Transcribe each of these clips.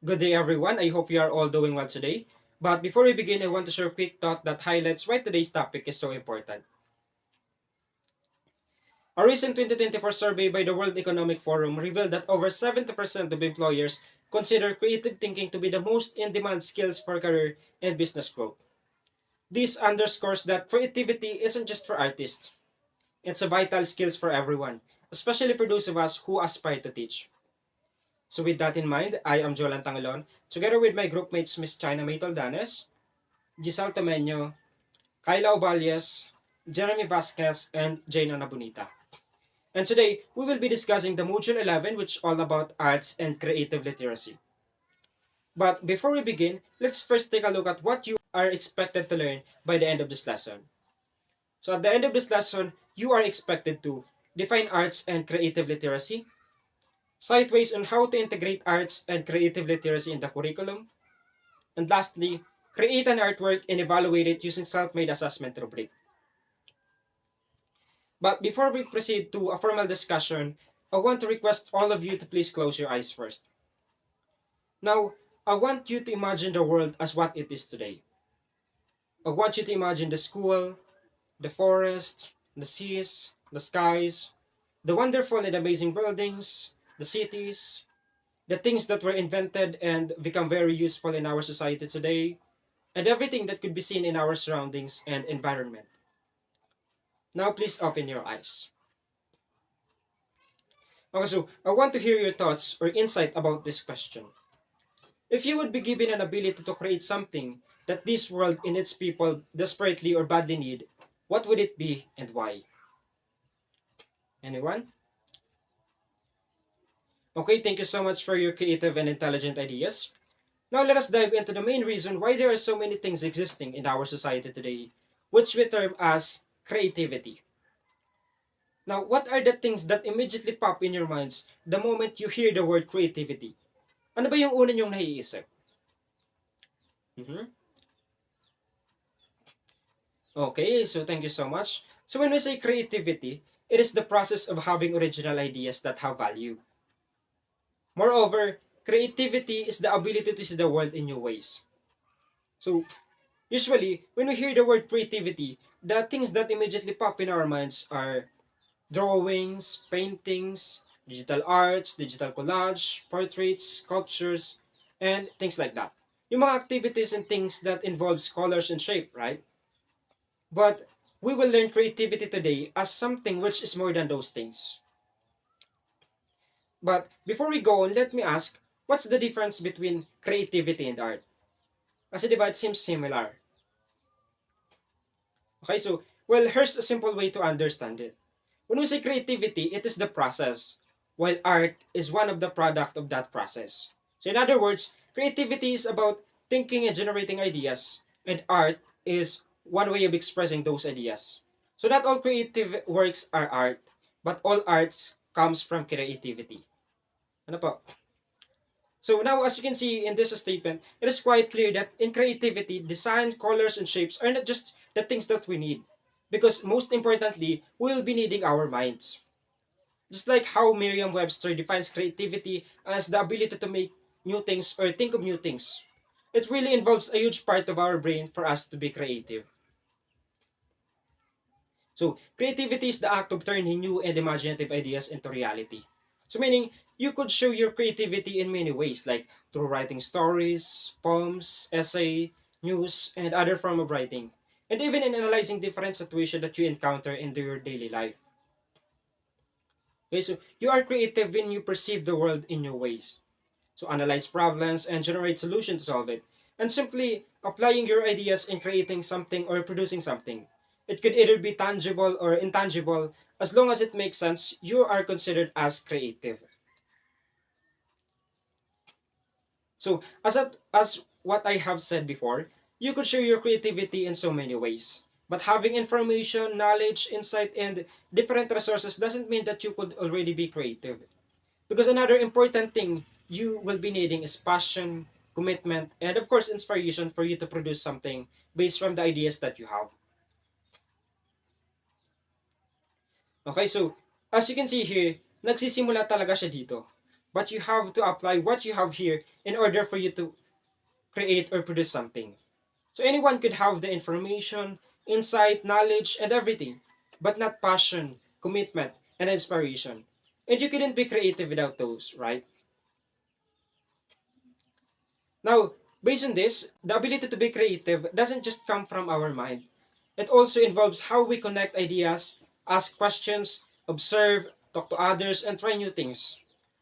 Good day, everyone. I hope you are all doing well today. But before we begin, I want to share a quick thought that highlights why today's topic is so important. A recent 2024 survey by the World Economic Forum revealed that over 70% of employers consider creative thinking to be the most in-demand skills for career and business growth. This underscores that creativity isn't just for artists. It's a vital skills for everyone, especially for those of us who aspire to teach. So with that in mind, I am Jolan Tangalon, together with my groupmates Miss China May Toldanes, Giselle Tomeño, Kyla Oballes, Jeremy Vasquez, and Jane Anabunita. And today, we will be discussing the Module 11, which is all about arts and creative literacy. But before we begin, let's first take a look at what you are expected to learn by the end of this lesson. So at the end of this lesson, you are expected to define arts and creative literacy, cite ways on how to integrate arts and creative literacy in the curriculum, and lastly, create an artwork and evaluate it using self-made assessment rubric. But before we proceed to a formal discussion, I want to request all of you to please close your eyes first. Now, I want you to imagine the world as what it is today. I want you to imagine the school, the forest, the seas, the skies, the wonderful and amazing buildings, the cities, the things that were invented and become very useful in our society today, and everything that could be seen in our surroundings and environment. Now, please open your eyes. Okay, so I want to hear your thoughts or insight about this question. If you would be given an ability to create something that this world and its people desperately or badly need, what would it be and why? Anyone? Okay, thank you so much for your creative and intelligent ideas. Now let us dive into the main reason why there are so many things existing in our society today, which we term as creativity. Now, what are the things that immediately pop in your minds the moment you hear the word creativity? Ano ba yung una niyong naiisip? Mhm. Okay, so thank you so much. So when we say creativity, it is the process of having original ideas that have value. Moreover, creativity is the ability to see the world in new ways. So usually, when we hear the word creativity, the things that immediately pop in our minds are drawings, paintings, digital arts, digital collage, portraits, sculptures, and things like that. Yung mga activities and things that involves colors and shape, right? But we will learn creativity today as something which is more than those things. But before we go on, let me ask, what's the difference between creativity and art? Kasi diba, it seems similar. Okay, so, well, here's a simple way to understand it. When we say creativity, it is the process, while art is one of the product of that process. So in other words, creativity is about thinking and generating ideas, and art is one way of expressing those ideas. So not all creative works are art, but all arts comes from creativity. Ano po? So now, as you can see in this statement, it is quite clear that in creativity, design, colors, and shapes are not just the things that we need. Because most importantly, we will be needing our minds. Just like how Merriam-Webster defines creativity as the ability to make new things or think of new things. It really involves a huge part of our brain for us to be creative. So, creativity is the act of turning new and imaginative ideas into reality. So, meaning, you could show your creativity in many ways, like through writing stories, poems, essay, news, and other form of writing, and even in analyzing different situations that you encounter in your daily life. Okay, so you are creative when you perceive the world in new ways. So analyze problems and generate solutions to solve it. And simply applying your ideas in creating something or producing something. It could either be tangible or intangible. As long as it makes sense, you are considered as creative. So as what I have said before, you could share your creativity in so many ways. But having information, knowledge, insight, and different resources doesn't mean that you could already be creative. Because another important thing you will be needing is passion, commitment, and of course, inspiration for you to produce something based from the ideas that you have. Okay, so as you can see here, nagsisimula talaga siya dito. but you have to apply what you have here in order for you to create or produce something. So anyone could have the information, insight, knowledge, and everything, but not passion, commitment, and inspiration. And you couldn't be creative without those, right? Now, based on this, the ability to be creative doesn't just come from our mind. It also involves how we connect ideas, ask questions, observe, talk to others, and try new things.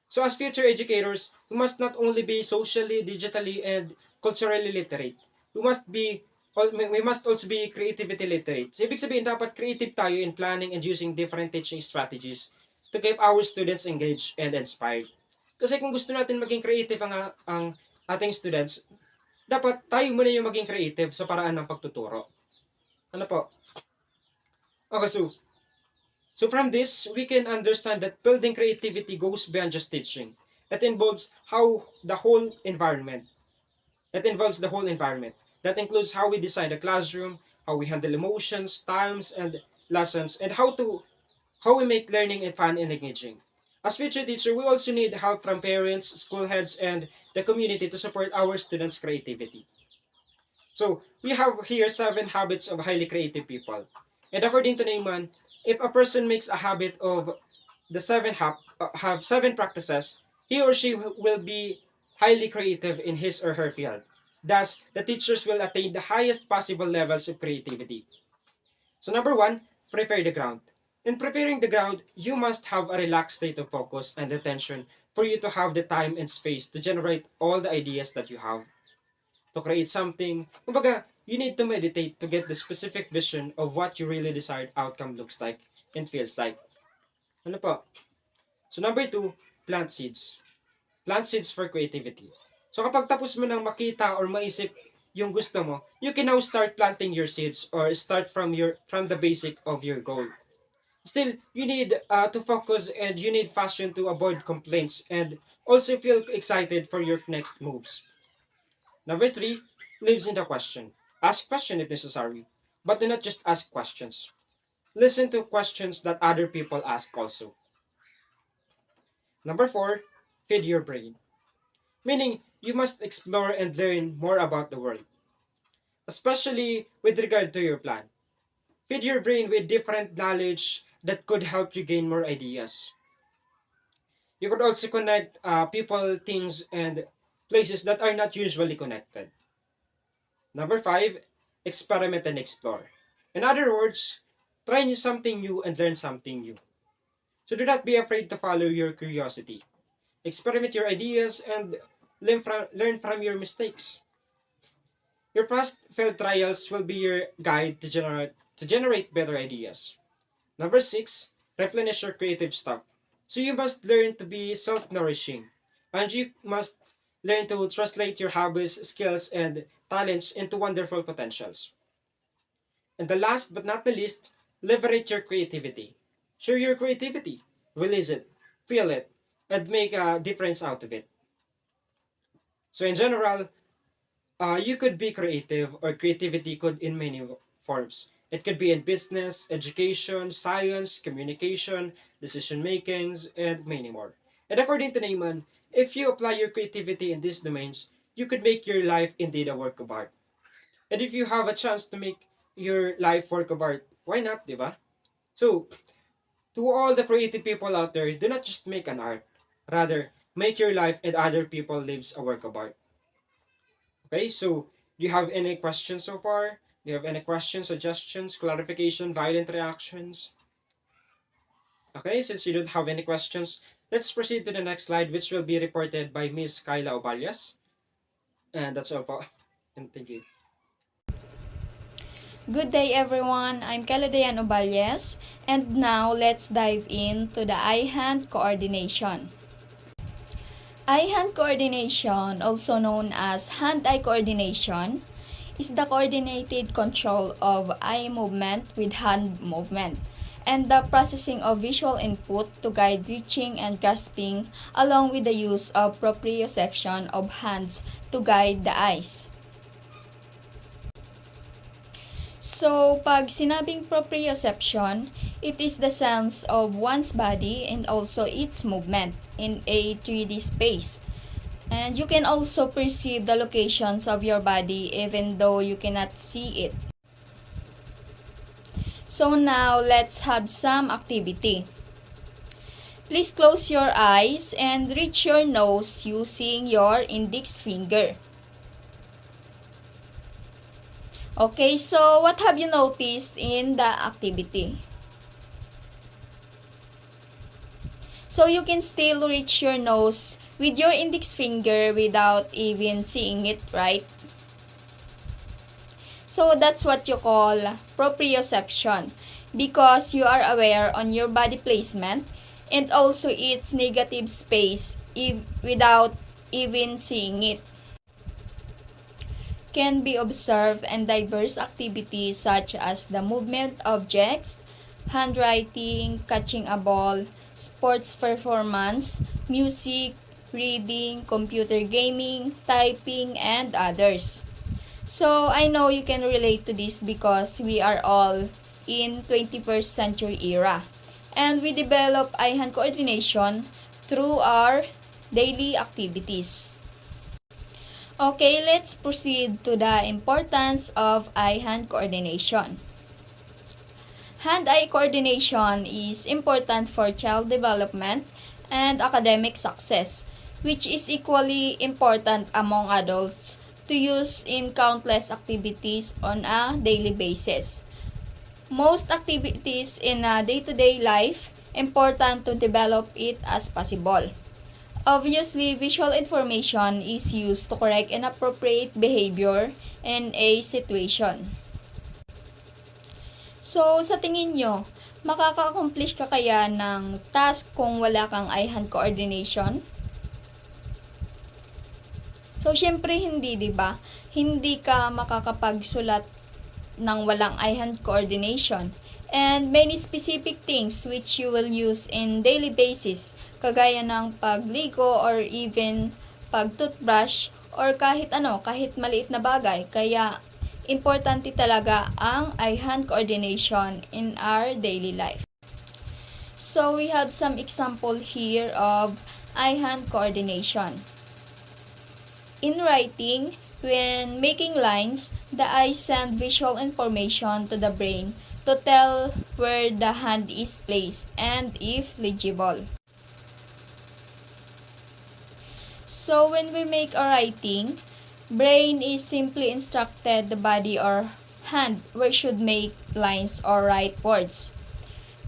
So, as future educators, we must not only be socially, digitally, and culturally literate. We must also be creativity literate. So, ibig sabihin, dapat creative tayo in planning and using different teaching strategies to keep our students engaged and inspired. Kasi kung gusto natin maging creative ang ating students, dapat tayo muna yung maging creative sa paraan ng pagtuturo. Ano po? Okay, so from this, we can understand that building creativity goes beyond just teaching. It involves the whole environment. It involves the whole environment. That includes how we design the classroom, how we handle emotions, times, and lessons, and how we make learning fun and engaging. As future teacher, we also need help from parents, school heads, and the community to support our students' creativity. So, we have here 7 habits of highly creative people. And according to Neyman, if a person makes a habit of the have 7 practices, he or she will be highly creative in his or her field. Thus, the teachers will attain the highest possible levels of creativity. So number 1, prepare the ground. In preparing the ground, you must have a relaxed state of focus and attention for you to have the time and space to generate all the ideas that you have. To create something, kumbaga, you need to meditate to get the specific vision of what your really desired outcome looks like and feels like. Ano po? So number 2, plant seeds. Plant seeds for creativity. So kapag tapos mo nang makita or maisip yung gusto mo, you can now start planting your seeds or start from the basic of your goal. Still, you need to focus and you need passion to avoid complaints and also feel excited for your next moves. Number 3, lives in the question. Ask question if necessary, but do not just ask questions. Listen to questions that other people ask also. Number 4, feed your brain. Meaning, you must explore and learn more about the world, especially with regard to your plan. Feed your brain with different knowledge that could help you gain more ideas. You could also connect people, things, and places that are not usually connected. Number 5, experiment and explore. In other words, try something new and learn something new. So do not be afraid to follow your curiosity. Experiment your ideas and learn from your mistakes. Your past failed trials will be your guide to generate better ideas. Number 6, replenish your creative stuff. So you must learn to be self-nourishing, and you must learn to translate your hobbies, skills, and talents into wonderful potentials. And the last but not the least, leverage your creativity. Share your creativity, release it, feel it, and make a difference out of it. So in general, you could be creative, or creativity could in many forms. It could be in business, education, science, communication, decision makings, and many more. And according to Neyman, if you apply your creativity in these domains, you could make your life indeed a work of art. And if you have a chance to make your life work of art, why not, di ba? So, to all the creative people out there, do not just make an art. Rather, make your life and other people lives a work of art. Okay, so do you have any questions so far? Do you have any questions, suggestions, clarification, violent reactions? Okay, since you don't have any questions, let's proceed to the next slide, which will be reported by Miss Kyla Oballas. And that's all po. And thank you. Good day everyone, I'm Kaladayan Oballes, and now let's dive into the eye-hand coordination. Eye-hand coordination, also known as hand-eye coordination, is the coordinated control of eye movement with hand movement, and the processing of visual input to guide reaching and grasping along with the use of proprioception of hands to guide the eyes. So, pag sinabing proprioception, it is the sense of one's body and also its movement in a 3D space. And you can also perceive the locations of your body even though you cannot see it. So now, let's have some activity. Please close your eyes and reach your nose using your index finger. Okay, so what have you noticed in the activity? So you can still reach your nose with your index finger without even seeing it, right? So that's what you call proprioception, because you are aware on your body placement and also its negative space without even seeing it. Can be observed in diverse activities such as the movement of objects, handwriting, catching a ball, sports performance, music, reading, computer gaming, typing, and others. So I know you can relate to this because we are all in 21st century era and we develop eye-hand coordination through our daily activities. Okay, let's proceed to the importance of eye-hand coordination. Hand-eye coordination is important for child development and academic success, which is equally important among adults to use in countless activities on a daily basis. Most activities in a day-to-day life, important to develop it as possible. Obviously, visual information is used to correct inappropriate behavior in a situation. So, sa tingin nyo, makaka-accomplish ka kaya ng task kung wala kang eye-hand coordination? So, syempre hindi, di ba? Hindi ka makakapagsulat ng walang eye-hand coordination. And many specific things which you will use in daily basis, kagaya ng pagligo or even pag-toothbrush or kahit maliit na bagay. Kaya, importante talaga ang eye-hand coordination in our daily life. So, we have some example here of eye-hand coordination. In writing, when making lines, the eyes send visual information to the brain to tell where the hand is placed and if legible. So when we make a writing, brain is simply instructed the body or hand where should make lines or write words.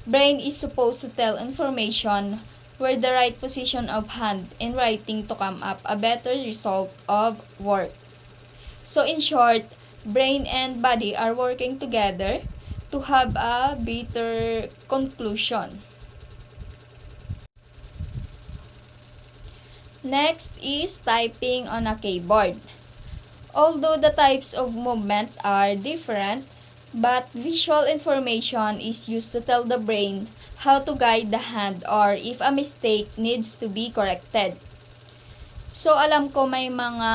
Brain is supposed to tell information where the right position of hand in writing to come up a better result of work. So in short, brain and body are working together to have a better conclusion. Next is typing on a keyboard. Although the types of movement are different, but visual information is used to tell the brain how to guide the hand or if a mistake needs to be corrected. So alam ko may mga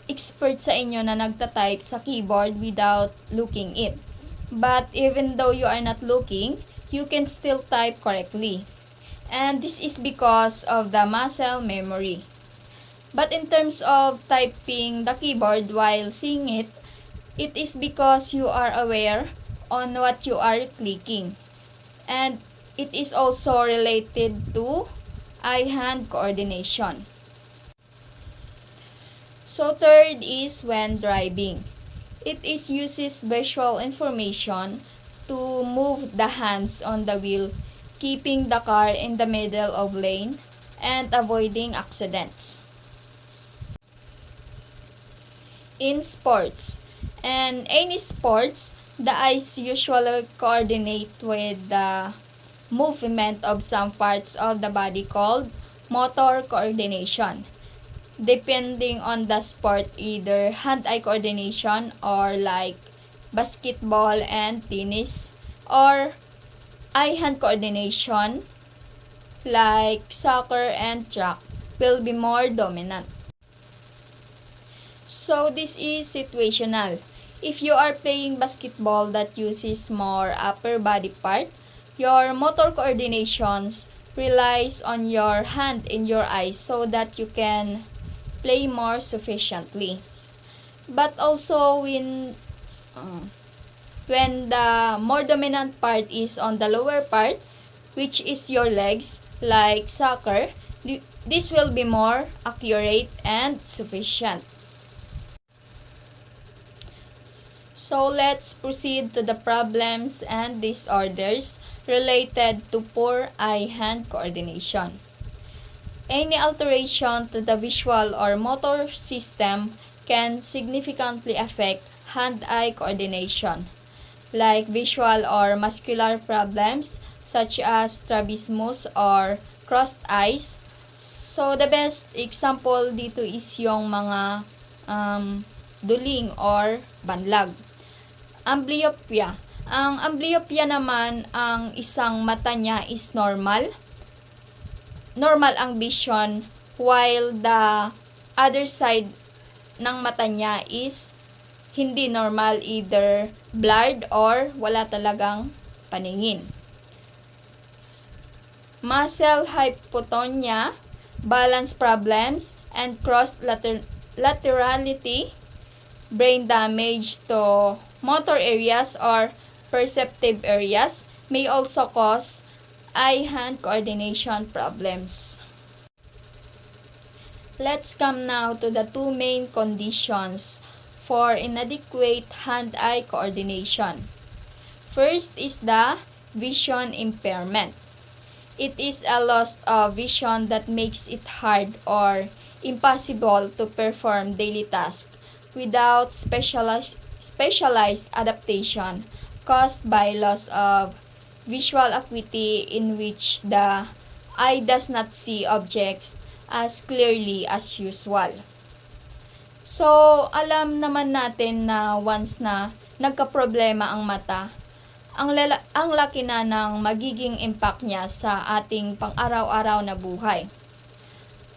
expert sa inyo na nagta-type sa keyboard without looking it. But even though you are not looking, you can still type correctly. And this is because of the muscle memory. But in terms of typing the keyboard while seeing it, it is because you are aware on what you are clicking. And it is also related to eye-hand coordination. So third is when driving. It uses visual information to move the hands on the wheel, keeping the car in the middle of lane and avoiding accidents. In sports, and any sports, the eyes usually coordinate with the movement of some parts of the body called motor coordination. Depending on the sport, either hand-eye coordination or like basketball and tennis, or eye-hand coordination like soccer and track will be more dominant. So this is situational. If you are playing basketball that uses more upper body part, your motor coordinations relies on your hand and your eyes so that you can play more sufficiently. But also when the more dominant part is on the lower part, which is your legs, like soccer, this will be more accurate and sufficient. So let's proceed to the problems and disorders related to poor eye-hand coordination. Any alteration to the visual or motor system can significantly affect hand-eye coordination, like visual or muscular problems such as strabismus or crossed eyes. So the best example dito is yung mga duling or banlag. Amblyopia. Ang amblyopia naman, ang isang mata niya is normal. Normal ang vision while the other side ng mata niya is hindi normal, either blurred or wala talagang paningin. Muscle hypotonia, balance problems, and crossed laterality, brain damage to motor areas or perceptive areas may also cause eye-hand coordination problems. Let's come now to the two main conditions for inadequate hand-eye coordination. First is the vision impairment. It is a loss of vision that makes it hard or impossible to perform daily tasks without specialized adaptation caused by loss of visual acuity, in which the eye does not see objects as clearly as usual. So, alam naman natin na once na nagkaproblema ang mata, ang laki na ng magiging impact niya sa ating pang-araw-araw na buhay.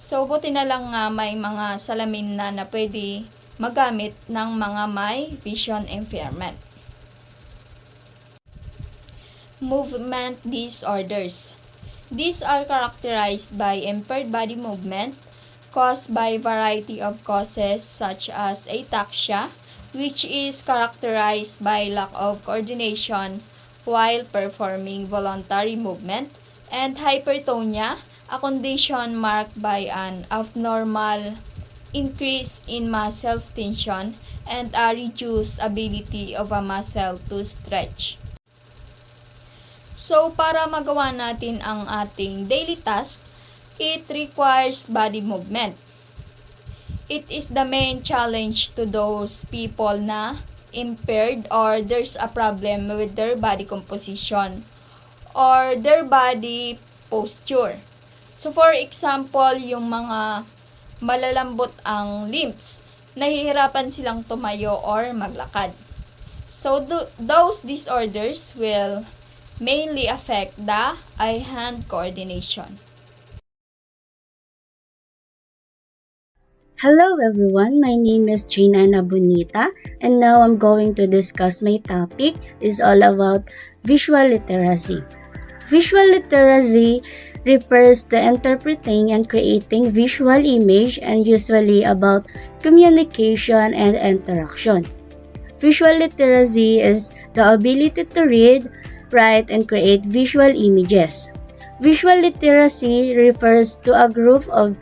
So, buti na lang nga may mga salamin na pwede magamit ng mga may vision impairment. Movement disorders. These are characterized by impaired body movement caused by variety of causes such as ataxia, which is characterized by lack of coordination while performing voluntary movement, and hypertonia, a condition marked by an abnormal increase in muscle tension and a reduced ability of a muscle to stretch. So, para magawa natin ang ating daily task, it requires body movement. It is the main challenge to those people na impaired or there's a problem with their body composition or their body posture. So, for example, yung mga malalambot ang limbs, nahihirapan silang tumayo or maglakad. So, those disorders will mainly affect the eye-hand coordination. Hello everyone, my name is Gina Bonita, and now I'm going to discuss my topic is all about visual literacy. Visual literacy refers to interpreting and creating visual image and usually about communication and interaction. Visual literacy is the ability to read, write, and create visual images. Visual literacy refers to a group of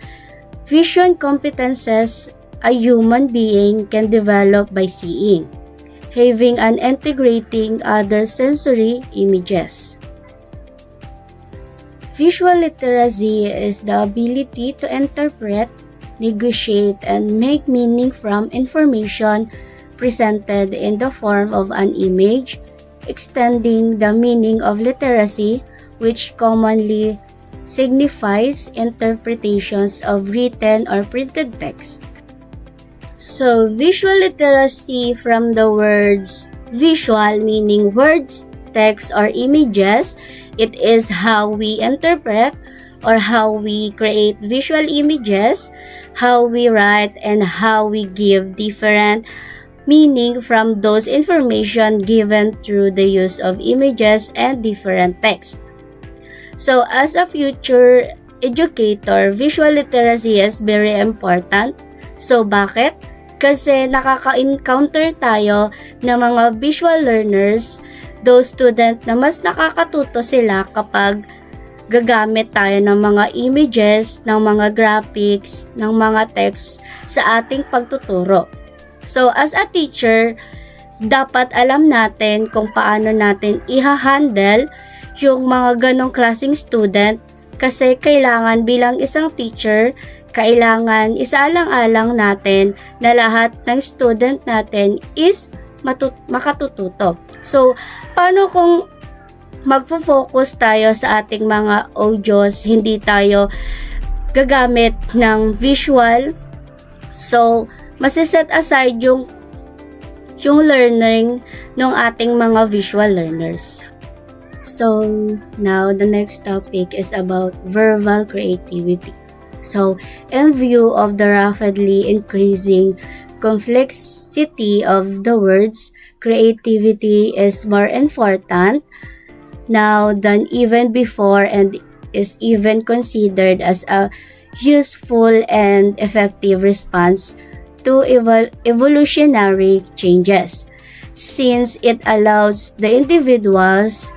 vision competences a human being can develop by seeing, having and integrating other sensory images. Visual literacy is the ability to interpret, negotiate, and make meaning from information presented in the form of an image, extending the meaning of literacy, which commonly signifies interpretations of written or printed text. So, visual literacy from the words visual, meaning words, text, or images, it is how we interpret or how we create visual images, how we write, and how we give different meaning from those information given through the use of images and different text. So as a future educator, visual literacy is very important. So bakit? Kasi nakaka-encounter tayo ng mga visual learners, those student na mas nakakatuto sila kapag gagamit tayo ng mga images, ng mga graphics, ng mga text sa ating pagtuturo. So as a teacher, dapat alam natin kung paano natin i-handle yung mga ganong klaseng student kasi kailangan bilang isang teacher, kailangan isaalang-alang natin na lahat ng student natin is makatututo. So, paano kung magfo-focus tayo sa ating mga audios, hindi tayo gagamit ng visual? So, masiset aside yung learning ng ating mga visual learners. So, now the next topic is about verbal creativity. So, in view of the rapidly increasing complexity of the words, creativity is more important now than even before and is even considered as a useful and effective response to evolutionary changes, since it allows the individuals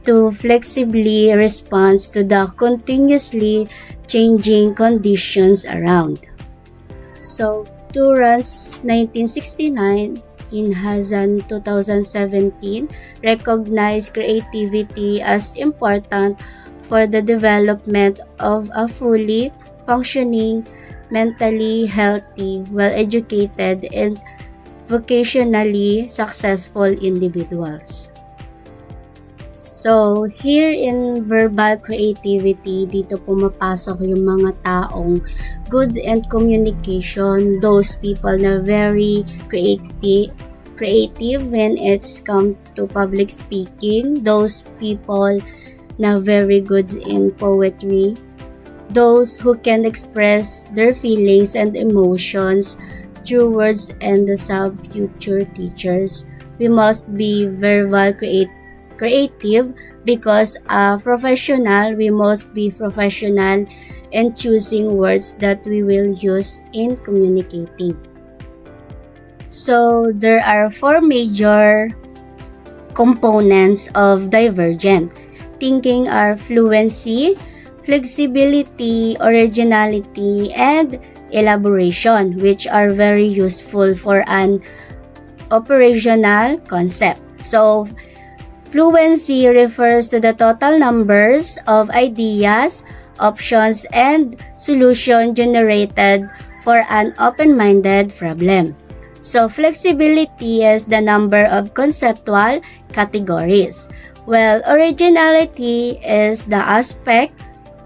to flexibly respond to the continuously changing conditions around. So, Turan's 1969 in Hazan 2017 recognized creativity as important for the development of a fully functioning, mentally healthy, well-educated, and vocationally successful individuals. So, here in verbal creativity, dito pumapasok yung mga taong good in communication, those people na very creative when it's come to public speaking, those people na very good in poetry, those who can express their feelings and emotions through words, and the future teachers. We must be verbal creative because we must be professional in choosing words that we will use in communicating. So, there are 4 major components of divergent thinking are fluency, flexibility, originality, and elaboration, which are very useful for an operational concept. So, fluency refers to the total numbers of ideas, options, and solutions generated for an open-minded problem. So, flexibility is the number of conceptual categories, while originality is the aspect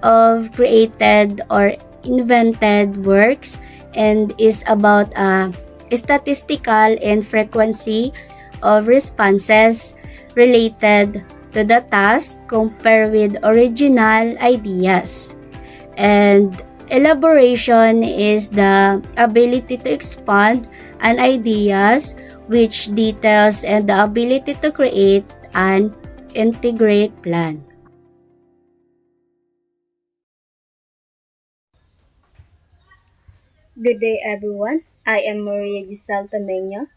of created or invented works and is about a statistical and frequency of responses related to the task compared with original ideas. And elaboration is the ability to expand an ideas, which details and the ability to create an integrate plan. Good day everyone, I am Maria Giselle Tamenyo,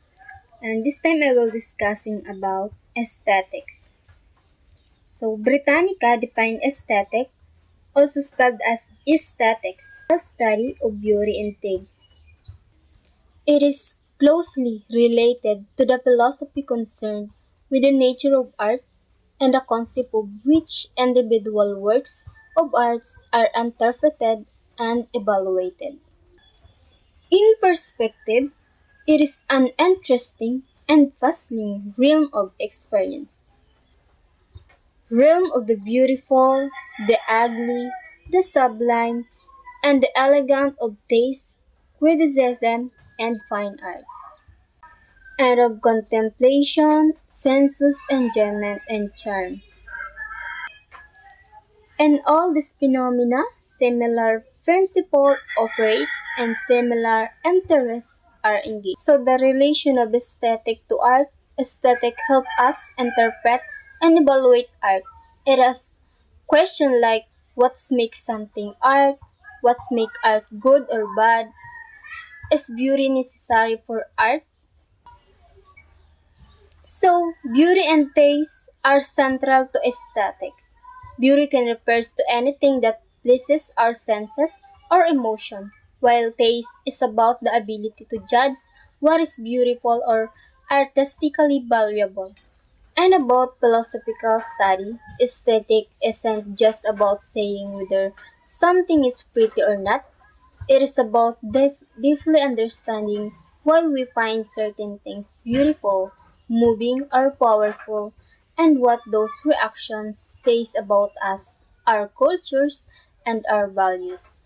and this time I will discussing about aesthetics. So, Britannica defined aesthetic, also spelled as aesthetics, a study of beauty and taste. It is closely related to the philosophy concerned with the nature of art and the concept of which individual works of arts are interpreted and evaluated. In perspective, it is an interesting and puzzling realm of experience. Realm of the beautiful, the ugly, the sublime, and the elegant of taste, criticism, and fine art. And of contemplation, sensuous enjoyment, and charm. And all these phenomena, similar principle operates and similar interests are engaged. So the relation of aesthetic to art, aesthetic help us interpret and evaluate art. It has questions like what's makes something art, what's make art good or bad, is beauty necessary for art? So, beauty and taste are central to aesthetics. Beauty can refer to anything that pleases our senses or emotion, while taste is about the ability to judge what is beautiful or artistically valuable. And about philosophical study, aesthetic isn't just about saying whether something is pretty or not. It is about deeply understanding why we find certain things beautiful, moving, or powerful, and what those reactions says about us, our cultures, and our values.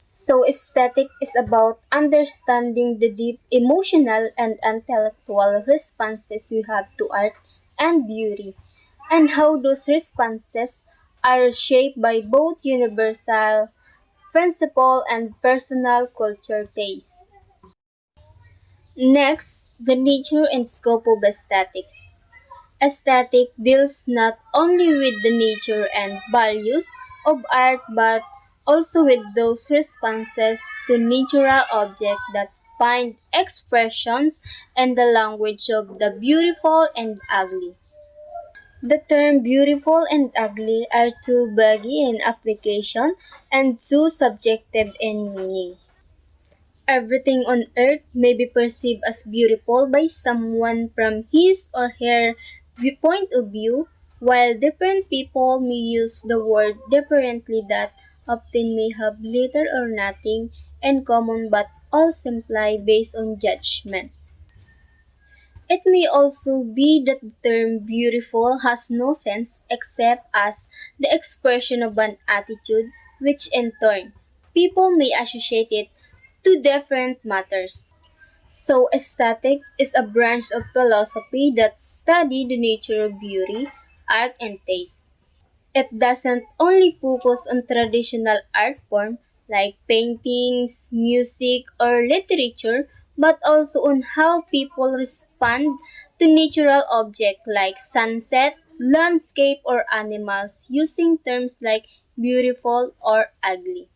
So aesthetic is about understanding the deep emotional and intellectual responses we have to art and beauty, and how those responses are shaped by both universal principle and personal culture taste. Next, the nature and scope of aesthetics. Aesthetic deals not only with the nature and values of art but also with those responses to natural objects that find expressions in the language of the beautiful and ugly. The term beautiful and ugly are too vague in application and too subjective in meaning. Everything on earth may be perceived as beautiful by someone from his or her point of view, while different people may use the word differently that often may have little or nothing in common but all simply based on judgment. It may also be that the term beautiful has no sense except as the expression of an attitude, which in turn, people may associate it to different matters. So aesthetic is a branch of philosophy that study the nature of beauty, art, and taste. It doesn't only focus on traditional art form like paintings, music, or literature, but also on how people respond to natural objects like sunset, landscape, or animals using terms like beautiful or ugly.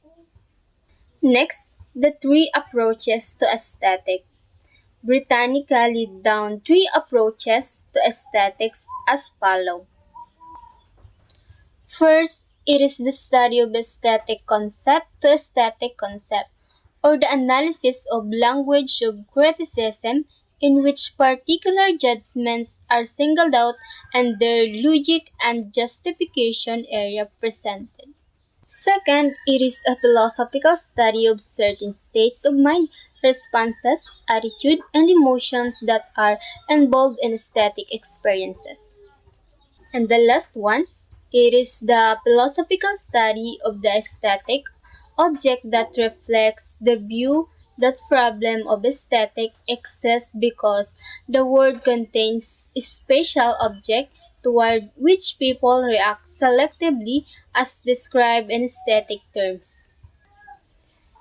Next, the three approaches to aesthetic. Britannica laid down three approaches to aesthetics as follow. First, it is the study of aesthetic concept to aesthetic concept, or the analysis of language of criticism in which particular judgments are singled out and their logic and justification area presented. Second, it is a philosophical study of certain states of mind, responses, attitude, and emotions that are involved in aesthetic experiences. And the last one, it is the philosophical study of the aesthetic object that reflects the view that problem of aesthetic exists because the world contains a special object toward which people react selectively as described in aesthetic terms.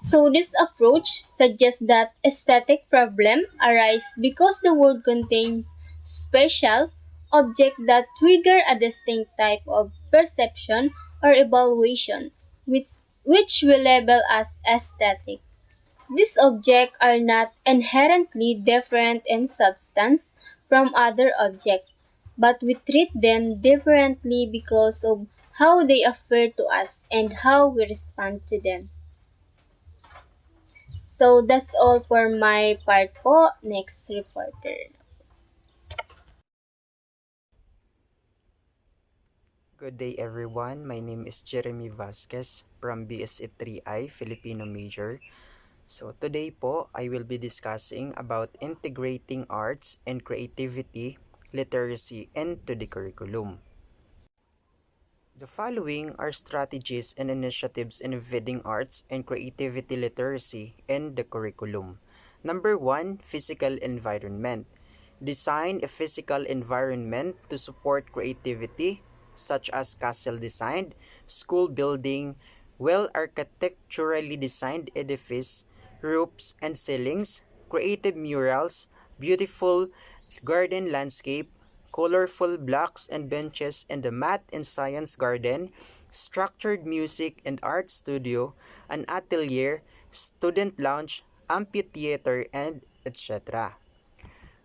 So this approach suggests that aesthetic problem arise because the world contains special object that trigger a distinct type of perception or evaluation, which we label as aesthetic. These objects are not inherently different in substance from other objects, but we treat them differently because of how they appear to us and how we respond to them. So that's all for my part po. Next reporter. Good day everyone. My name is Jeremy Vasquez from BSE 3I Filipino major. So today po, I will be discussing about integrating arts and creativity, literacy into the curriculum. The following are strategies and initiatives in embedding arts and creativity literacy in the curriculum. Number 1, physical environment. Design a physical environment to support creativity, such as castle design, school building, well architecturally designed edifice, roofs and ceilings, creative murals, beautiful garden landscape, colorful blocks and benches in the math and science garden, structured music and art studio, an atelier, student lounge, amphitheater, and etc.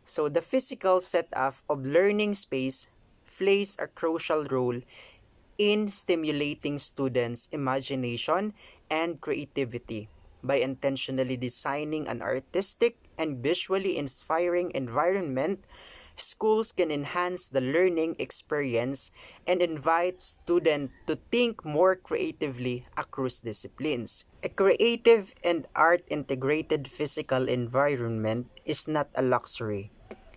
So the physical setup of learning space plays a crucial role in stimulating students' imagination and creativity by intentionally designing an artistic and visually inspiring environment. Schools can enhance the learning experience and invite students to think more creatively across disciplines. A creative and art integrated physical environment is not a luxury.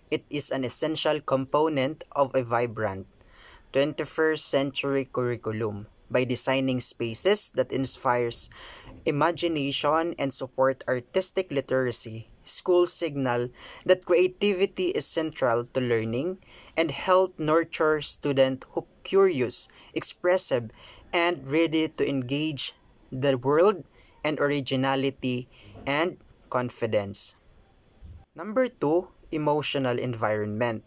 It is an essential component of a vibrant 21st century curriculum. By designing spaces that inspires imagination and support artistic literacy, schools signal that creativity is central to learning and help nurture students who curious, expressive, and ready to engage the world and originality and confidence. Number 2, emotional environment.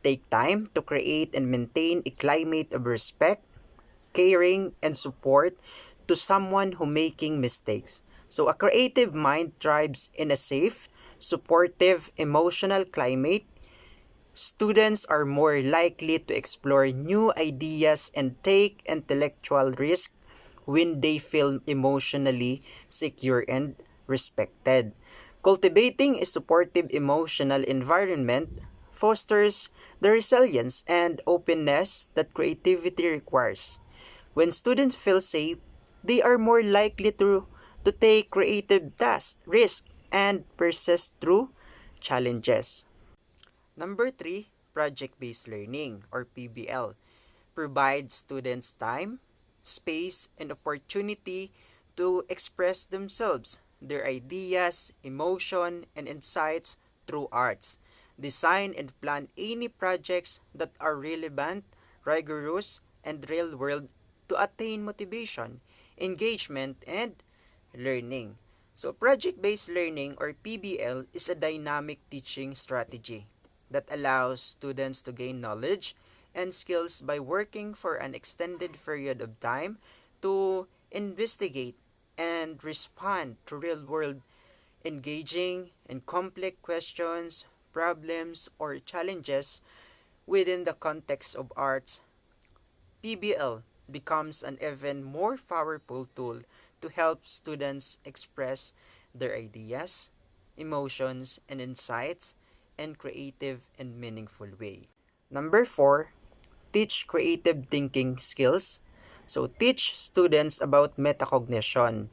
Take time to create and maintain a climate of respect, caring, and support to someone who making mistakes. So a creative mind thrives in a safe, supportive, emotional climate. Students are more likely to explore new ideas and take intellectual risks when they feel emotionally secure and respected. Cultivating a supportive emotional environment fosters the resilience and openness that creativity requires. When students feel safe, they are more likely to take creative tasks, risks, and persist through challenges. Number 3, project-based learning or PBL provides students time, space, and opportunity to express themselves, their ideas, emotion, and insights through arts. Design and plan any projects that are relevant, rigorous, and real-world to attain motivation, engagement, and learning. So, project-based learning or PBL is a dynamic teaching strategy that allows students to gain knowledge and skills by working for an extended period of time to investigate and respond to real-world engaging and complex questions, problems, or challenges within the context of arts. PBL becomes an even more powerful tool to help students express their ideas, emotions, and insights in creative and meaningful way. Number 4, teach creative thinking skills. So teach students about metacognition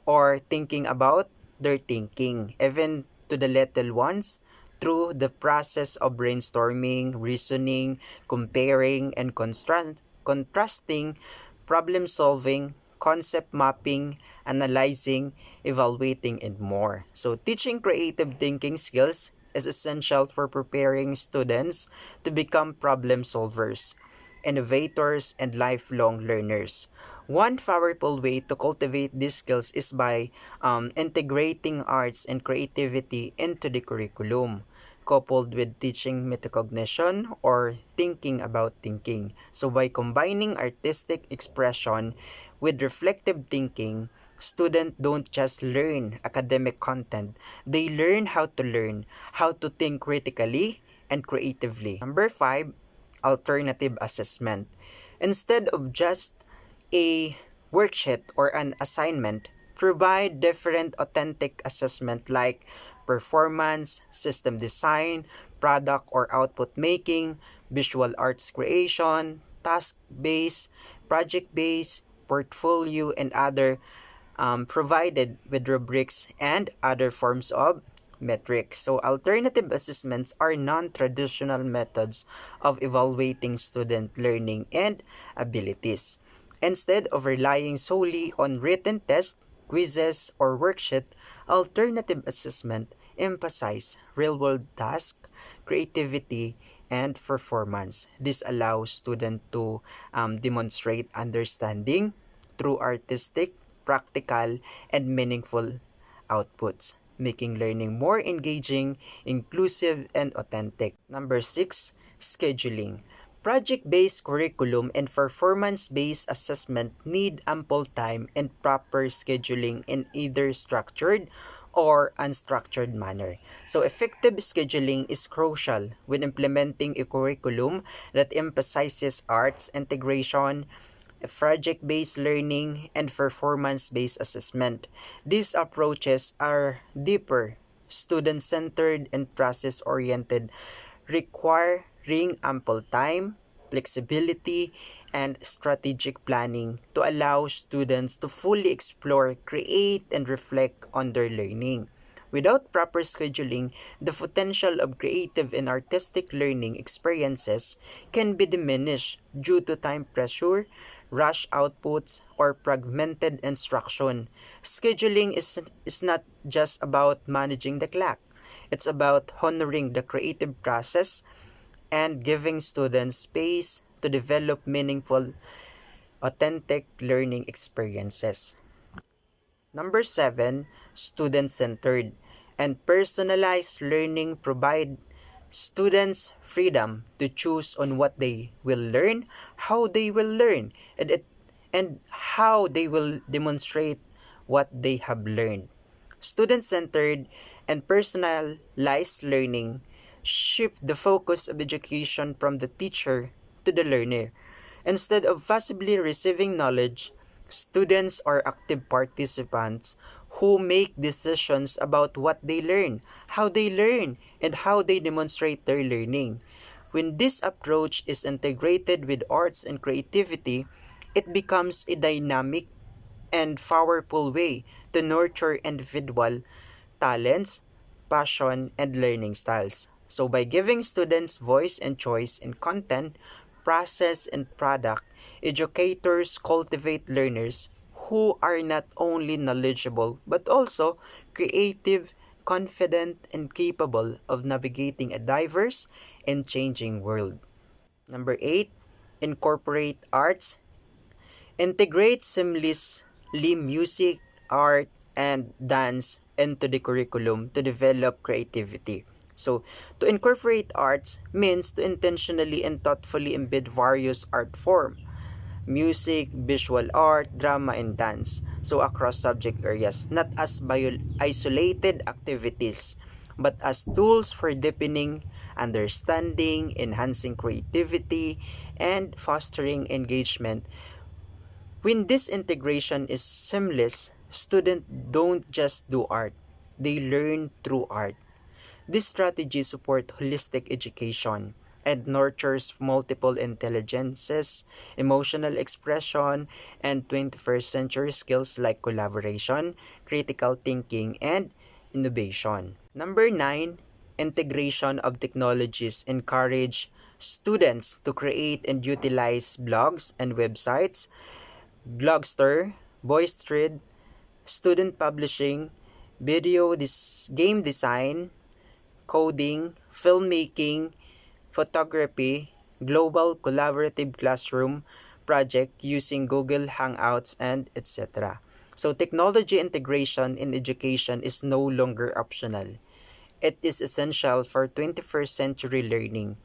or thinking about their thinking, even to the little ones, through the process of brainstorming, reasoning, comparing, and contrasting, problem solving, concept mapping, analyzing, evaluating, and more. So teaching creative thinking skills is essential for preparing students to become problem solvers, innovators, and lifelong learners. One powerful way to cultivate these skills is by integrating arts and creativity into the curriculum, coupled with teaching metacognition or thinking about thinking. So by combining artistic expression with reflective thinking, students don't just learn academic content, they learn how to think critically and creatively. Number 5, alternative assessment. Instead of just a worksheet or an assignment, provide different authentic assessment like performance, system design, product or output making, visual arts creation, task-based, project-based, portfolio, and other provided with rubrics and other forms of metrics. So alternative assessments are non-traditional methods of evaluating student learning and abilities. Instead of relying solely on written tests, quizzes, or worksheet, alternative assessment emphasize real-world tasks, creativity, and performance. This allows students to demonstrate understanding through artistic, practical, and meaningful outputs. making learning more engaging, inclusive, and authentic. Number 6, scheduling. Project-based curriculum and performance-based assessment need ample time and proper scheduling in either structured or unstructured manner. So effective scheduling is crucial when implementing a curriculum that emphasizes arts integration, project-based learning, and performance-based assessment. These approaches are deeper, student-centered, and process-oriented, requiring ample time, flexibility, and strategic planning to allow students to fully explore, create, and reflect on their learning. Without proper scheduling, the potential of creative and artistic learning experiences can be diminished due to time pressure, rush outputs, or fragmented instruction. Scheduling is not just about managing the clock. It's about honoring the creative process and giving students space to develop meaningful, authentic learning experiences. Number 7, student-centered and personalized learning provide students freedom to choose on what they will learn, how they will learn, and how they will demonstrate what they have learned. Student-centered and personalized learning shift the focus of education from the teacher to the learner. Instead of passively receiving knowledge, students are active participants who make decisions about what they learn, how they learn, and how they demonstrate their learning. When this approach is integrated with arts and creativity, it becomes a dynamic and powerful way to nurture individual talents, passion, and learning styles. So by giving students voice and choice in content, process, and product, educators cultivate learners who are not only knowledgeable but also creative, confident, and capable of navigating a diverse and changing world. Number 8, incorporate arts. Integrate seamlessly music, art, and dance into the curriculum to develop creativity. So, to incorporate arts means to intentionally and thoughtfully embed various art forms, music, visual art, drama, and dance. So, across subject areas, not as isolated activities, but as tools for deepening understanding, enhancing creativity, and fostering engagement. When this integration is seamless, students don't just do art, they learn through art. This strategy supports holistic education and nurtures multiple intelligences, emotional expression, and 21st century skills like collaboration, critical thinking, and innovation. Number 9, integration of technologies encourage students to create and utilize blogs and websites, Blogster, VoiceThread, student publishing, game design, coding, filmmaking, photography, global collaborative classroom project using Google Hangouts, and etc. So technology integration in education is no longer optional. It is essential for 21st century learning.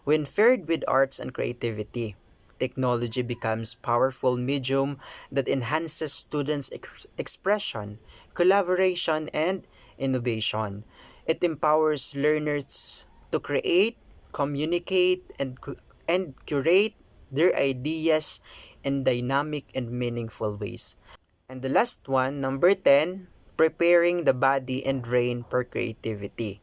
When paired with arts and creativity, technology becomes powerful medium that enhances students' expression, collaboration, and innovation. It empowers learners to create, communicate, and curate their ideas in dynamic and meaningful ways. And the last one, number 10, preparing the body and brain for creativity.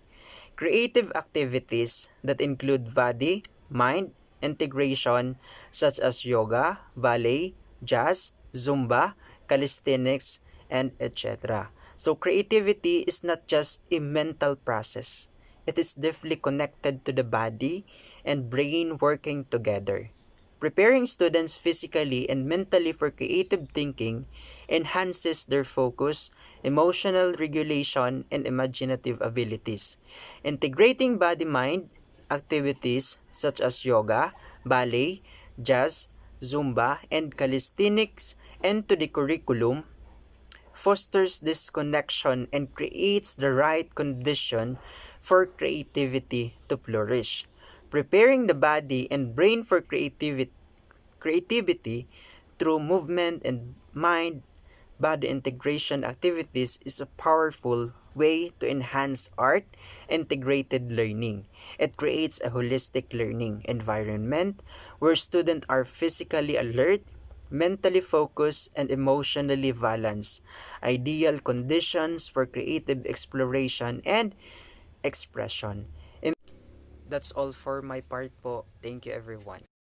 Creative activities that include body, mind, integration such as yoga, ballet, jazz, zumba, calisthenics, and etc. So creativity is not just a mental process. It is deeply connected to the body and brain working together. Preparing students physically and mentally for creative thinking enhances their focus, emotional regulation, and imaginative abilities. Integrating body-mind activities such as yoga, ballet, jazz, zumba, and calisthenics into the curriculum fosters this connection and creates the right condition for creativity to flourish. Preparing the body and brain for creativity through movement and mind body integration activities is a powerful way to enhance art integrated learning. It creates a holistic learning environment where students are physically alert, mentally focused, and emotionally balanced. Ideal conditions for creative exploration and expression. That's all for my part po. Thank you everyone.